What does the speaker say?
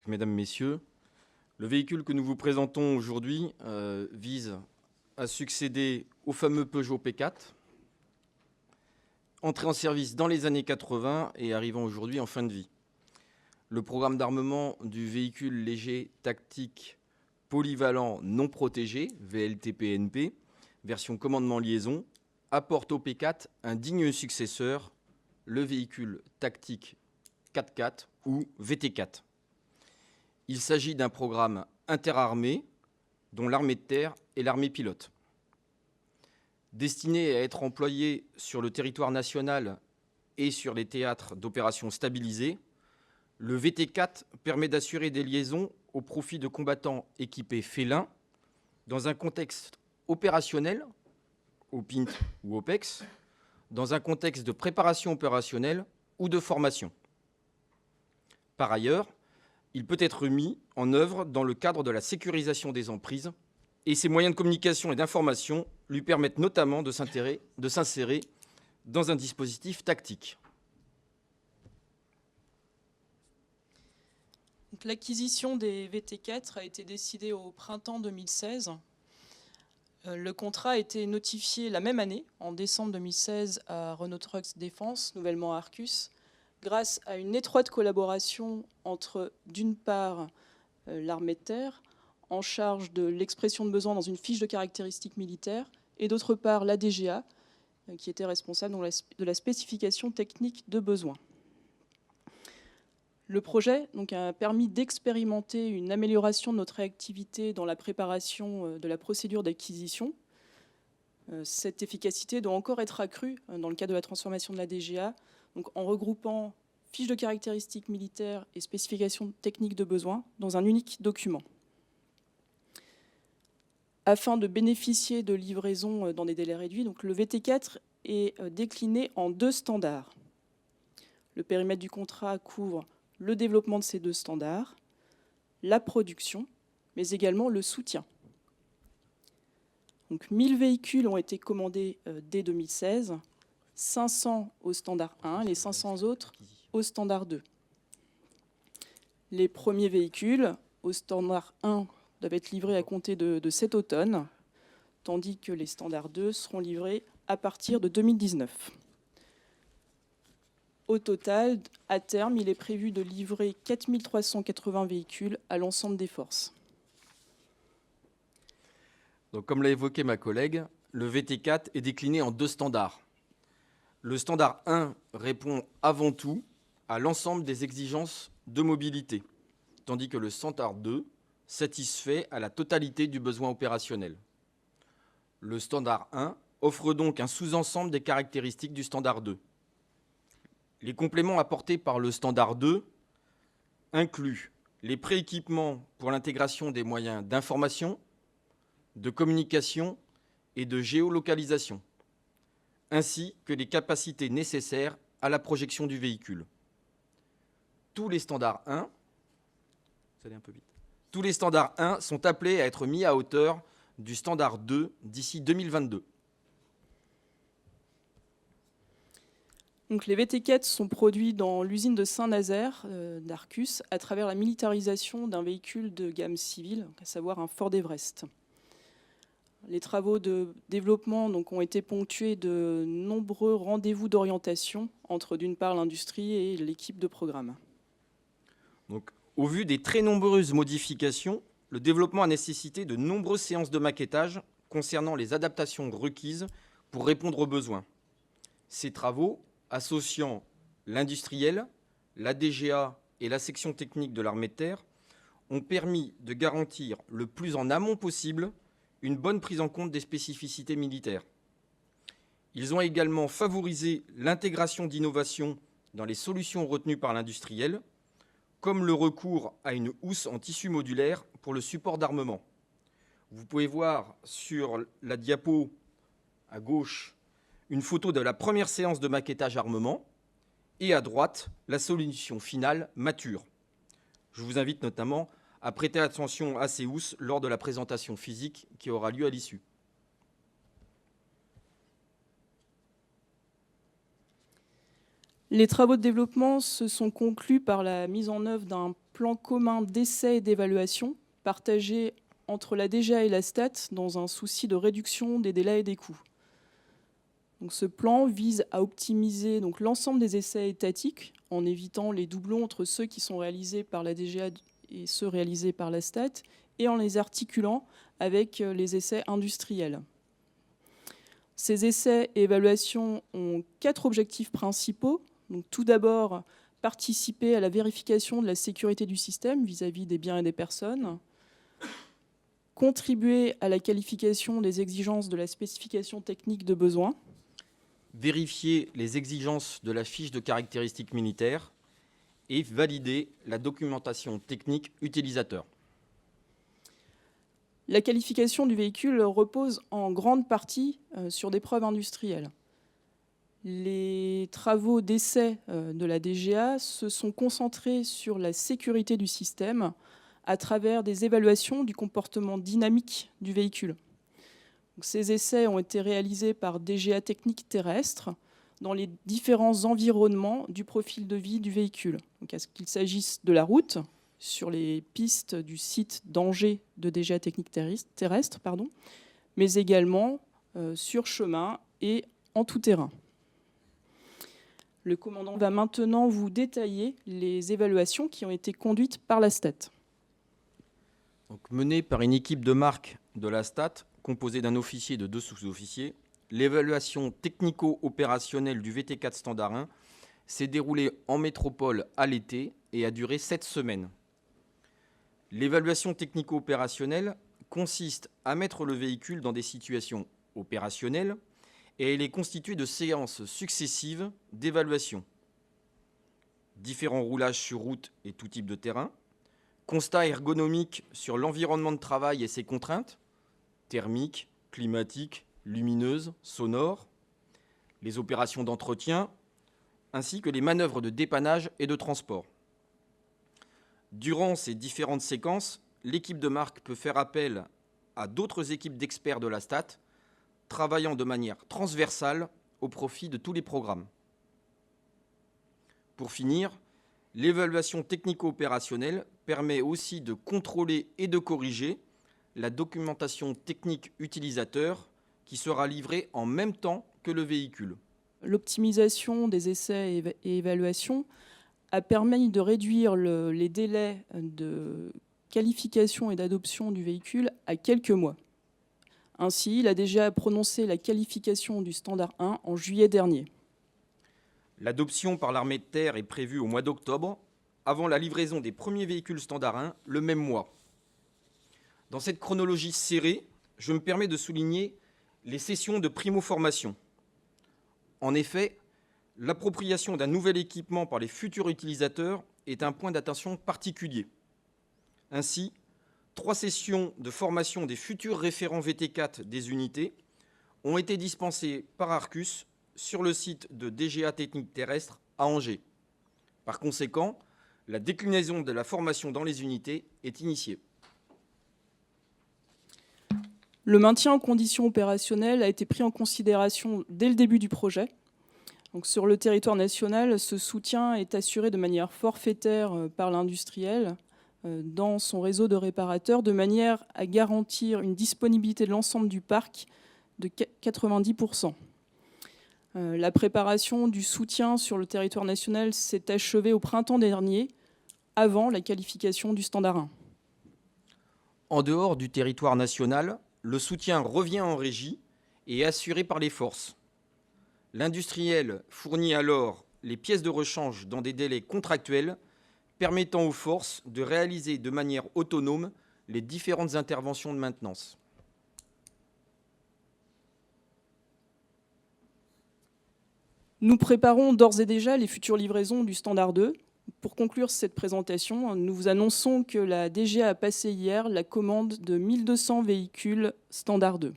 Mesdames, Messieurs, le véhicule que nous vous présentons aujourd'hui vise à succéder au fameux Peugeot P4, entré en service dans les années 80 et arrivant aujourd'hui en fin de vie. Le programme d'armement du véhicule léger tactique polyvalent non protégé, VLTP-NP, version commandement liaison, apporte au P4 un digne successeur, le véhicule tactique 4x4 ou VT4. Il s'agit d'un programme interarmée dont l'armée de terre est l'armée pilote. Destiné à être employé sur le territoire national et sur les théâtres d'opérations stabilisés, le VT4 permet d'assurer des liaisons au profit de combattants équipés félins dans un contexte opérationnel, au PINT ou OPEX, dans un contexte de préparation opérationnelle ou de formation. Par ailleurs, il peut être mis en œuvre dans le cadre de la sécurisation des emprises et ses moyens de communication et d'information lui permettent notamment de s'insérer dans un dispositif tactique. L'acquisition des VT4 a été décidée au printemps 2016. Le contrat a été notifié la même année, en décembre 2016, à Renault Trucks Défense, nouvellement Arcus, grâce à une étroite collaboration entre, d'une part, l'armée de terre, en charge de l'expression de besoin dans une fiche de caractéristiques militaires, et d'autre part, la DGA, qui était responsable de la spécification technique de besoin. Le projet a permis d'expérimenter une amélioration de notre réactivité dans la préparation de la procédure d'acquisition. Cette efficacité doit encore être accrue dans le cadre de la transformation de la DGA, donc en regroupant fiches de caractéristiques militaires et spécifications techniques de besoin dans un unique document. Afin de bénéficier de livraison dans des délais réduits, donc le VT4 est décliné en 2 standards. Le périmètre du contrat couvre le développement de ces 2 standards, la production, mais également le soutien. Donc 1000 véhicules ont été commandés dès 2016, 500 au standard 1, les 500 autres au standard 2. Les premiers véhicules au standard 1 doivent être livrés à compter de cet automne, tandis que les standards 2 seront livrés à partir de 2019. Au total, à terme, il est prévu de livrer 4380 véhicules à l'ensemble des forces. Donc, comme l'a évoqué ma collègue, le VT4 est décliné en 2 standards. Le standard 1 répond avant tout à l'ensemble des exigences de mobilité, tandis que le standard 2 satisfait à la totalité du besoin opérationnel. Le standard 1 offre donc un sous-ensemble des caractéristiques du standard 2. Les compléments apportés par le standard 2 incluent les prééquipements pour l'intégration des moyens d'information, de communication et de géolocalisation, ainsi que les capacités nécessaires à la projection du véhicule. Tous les standards 1, tous les standards 1 sont appelés à être mis à hauteur du standard 2 d'ici 2022. Donc les VT4 sont produits dans l'usine de Saint-Nazaire d'Arcus à travers la militarisation d'un véhicule de gamme civile, à savoir un Ford Everest. Les travaux de développement ont été ponctués de nombreux rendez-vous d'orientation entre, d'une part, l'industrie et l'équipe de programme. Donc, au vu des très nombreuses modifications, le développement a nécessité de nombreuses séances de maquettage concernant les adaptations requises pour répondre aux besoins. Ces travaux, associant l'industriel, la DGA et la section technique de l'armée de terre, ont permis de garantir le plus en amont possible une bonne prise en compte des spécificités militaires. Ils ont également favorisé l'intégration d'innovations dans les solutions retenues par l'industriel, comme le recours à une housse en tissu modulaire pour le support d'armement. Vous pouvez voir sur la diapo à gauche une photo de la première séance de maquettage armement et à droite la solution finale mature. Je vous invite notamment à prêter attention à ces housses lors de la présentation physique qui aura lieu à l'issue. Les travaux de développement se sont conclus par la mise en œuvre d'un plan commun d'essai et d'évaluation partagé entre la DGA et la STAT dans un souci de réduction des délais et des coûts. Donc, ce plan vise à optimiser l'ensemble des essais étatiques en évitant les doublons entre ceux qui sont réalisés par la DGA et ceux réalisés par la STAT et en les articulant avec les essais industriels. Ces essais et évaluations ont 4 objectifs principaux. Donc, tout d'abord, participer à la vérification de la sécurité du système vis-à-vis des biens et des personnes, contribuer à la qualification des exigences de la spécification technique de besoin, vérifier les exigences de la fiche de caractéristiques militaires et valider la documentation technique utilisateur. La qualification du véhicule repose en grande partie sur des preuves industrielles. Les travaux d'essai de la DGA se sont concentrés sur la sécurité du système à travers des évaluations du comportement dynamique du véhicule. Donc, ces essais ont été réalisés par DGA Technique Terrestre dans les différents environnements du profil de vie du véhicule. Donc, est-ce qu'il s'agisse de la route, sur les pistes du site d'Angers de DGA Technique Terrestre, mais également sur chemin et en tout-terrain. Le commandant va maintenant vous détailler les évaluations qui ont été conduites par la STAT. Donc, menée par une équipe de marque de la STAT, composée d'un officier et de 2 sous-officiers, l'évaluation technico-opérationnelle du VT4 Standard 1 s'est déroulée en métropole à l'été et a duré 7 semaines. L'évaluation technico-opérationnelle consiste à mettre le véhicule dans des situations opérationnelles et elle est constituée de séances successives d'évaluation. Différents roulages sur route et tout type de terrain, constat ergonomique sur l'environnement de travail et ses contraintes, thermiques, climatiques, lumineuses, sonores, les opérations d'entretien, ainsi que les manœuvres de dépannage et de transport. Durant ces différentes séquences, l'équipe de marque peut faire appel à d'autres équipes d'experts de la STAT, travaillant de manière transversale au profit de tous les programmes. Pour finir, l'évaluation technico-opérationnelle permet aussi de contrôler et de corriger la documentation technique utilisateur qui sera livrée en même temps que le véhicule. L'optimisation des essais et évaluations a permis de réduire les délais de qualification et d'adoption du véhicule à quelques mois. Ainsi, la DGA a prononcé la qualification du Standard 1 en juillet dernier. L'adoption par l'armée de terre est prévue au mois d'octobre, avant la livraison des premiers véhicules Standard 1 le même mois. Dans cette chronologie serrée, je me permets de souligner les sessions de primo-formation. En effet, l'appropriation d'un nouvel équipement par les futurs utilisateurs est un point d'attention particulier. Ainsi, 3 sessions de formation des futurs référents VT4 des unités ont été dispensées par Arcus sur le site de DGA Technique Terrestre à Angers. Par conséquent, la déclinaison de la formation dans les unités est initiée. Le maintien en conditions opérationnelles a été pris en considération dès le début du projet. Donc, sur le territoire national, ce soutien est assuré de manière forfaitaire par l'industriel dans son réseau de réparateurs, de manière à garantir une disponibilité de l'ensemble du parc de 90%. La préparation du soutien sur le territoire national s'est achevée au printemps dernier, avant la qualification du Standard 1. En dehors du territoire national, le soutien revient en régie et est assuré par les forces. L'industriel fournit alors les pièces de rechange dans des délais contractuels, permettant aux forces de réaliser de manière autonome les différentes interventions de maintenance. Nous préparons d'ores et déjà les futures livraisons du Standard 2. Pour conclure cette présentation, nous vous annonçons que la DGA a passé hier la commande de 1200 véhicules Standard 2.